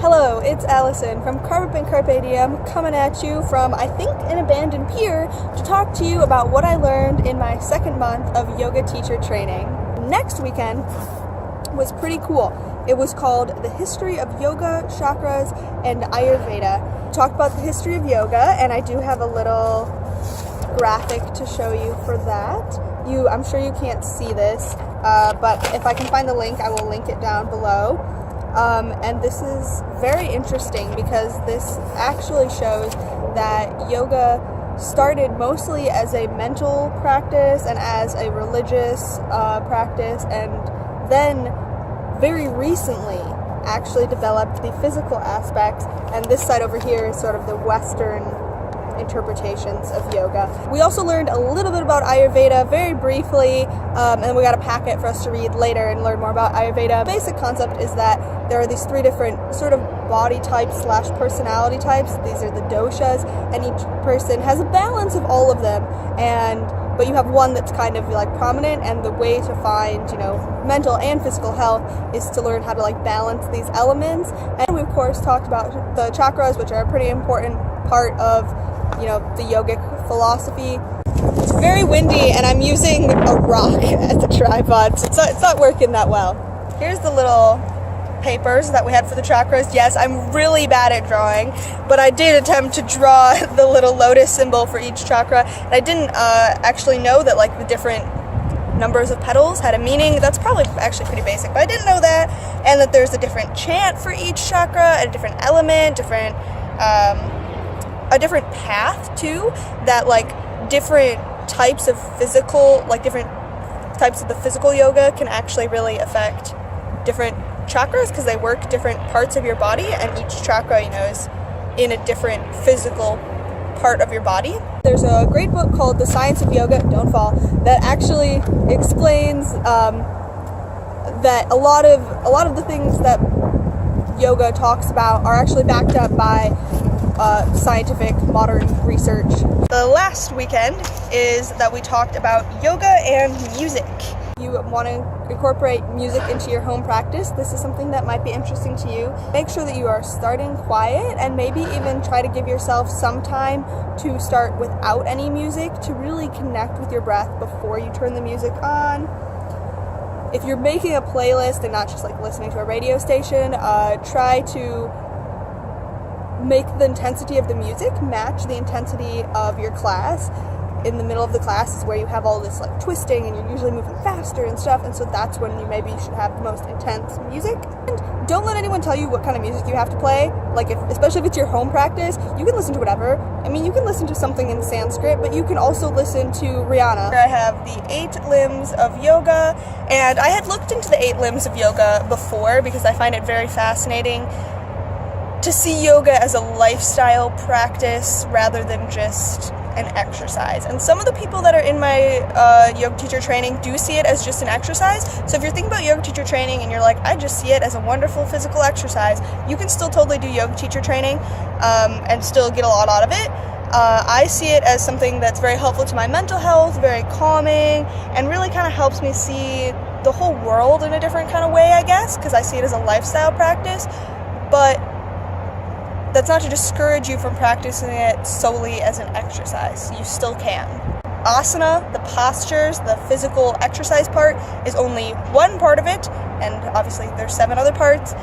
Hello, it's Allison from Carpe and Carpe Diem coming at you from, I think, an abandoned pier to talk to you about what I learned in my second month of yoga teacher training. Next weekend was pretty cool. It was called The History of Yoga, Chakras, and Ayurveda. Talked about the history of yoga, and I do have a little graphic to show you for that. I'm sure you can't see this, but if I can find the link, I will link it down below. And this is very interesting because this actually shows that yoga started mostly as a mental practice and as a religious practice, and then very recently actually developed the physical aspects, and this side over here is sort of the Western interpretations of yoga. We also learned a little bit about Ayurveda very briefly, and we got a packet for us to read later and learn more about Ayurveda. Basic concept is that there are these three different sort of body types / personality types. These are the doshas, and each person has a balance of all of them, but you have one that's kind of like prominent, and the way to find, mental and physical health is to learn how to balance these elements. And we of course talked about the chakras, which are a pretty important part of the yogic philosophy. It's very windy and I'm using a rock as a tripod, so it's not working that well. Here's the little papers that we had for the chakras. Yes, I'm really bad at drawing, but I did attempt to draw the little lotus symbol for each chakra, and I didn't actually know that the different numbers of petals had a meaning. That's probably actually pretty basic, but I didn't know that, and that there's a different chant for each chakra, a different element, a different path too, that different types of physical, different types of the physical yoga can actually really affect different chakras because they work different parts of your body, and each chakra, is in a different physical part of your body. There's a great book called The Science of Yoga, don't fall, that actually explains that a lot of the things that yoga talks about are actually backed up by scientific modern research. The last weekend is that we talked about yoga and music. You want to incorporate music into your home practice, this is something that might be interesting to you. Make sure that you are starting quiet, and maybe even try to give yourself some time to start without any music to really connect with your breath before you turn the music on. If you're making a playlist and not just listening to a radio station, try to make the intensity of the music match the intensity of your class. In the middle of the class is where you have all this twisting, and you're usually moving faster and stuff, and so that's when you maybe should have the most intense music. And don't let anyone tell you what kind of music you have to play. Especially if it's your home practice, you can listen to whatever. I mean, you can listen to something in Sanskrit, but you can also listen to Rihanna. I have the 8 limbs of yoga, and I had looked into the 8 limbs of yoga before because I find it very fascinating to see yoga as a lifestyle practice rather than just an exercise. And some of the people that are in my yoga teacher training do see it as just an exercise. So if you're thinking about yoga teacher training and you're I just see it as a wonderful physical exercise, you can still totally do yoga teacher training and still get a lot out of it. I see it as something that's very helpful to my mental health, very calming, and really kind of helps me see the whole world in a different kind of way, I guess, because I see it as a lifestyle practice. But that's not to discourage you from practicing it solely as an exercise. You still can. Asana, the postures, the physical exercise part, is only one part of it, and obviously there's 7 other parts.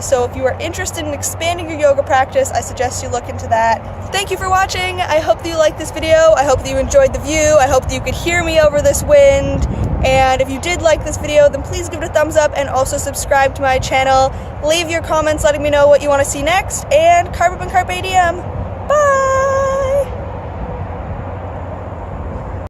So if you are interested in expanding your yoga practice, I suggest you look into that. Thank you for watching. I hope that you liked this video. I hope that you enjoyed the view. I hope that you could hear me over this wind. And if you did like this video, then please give it a thumbs up and also subscribe to my channel. Leave your comments letting me know what you want to see next, and Carpe and Carpe Diem!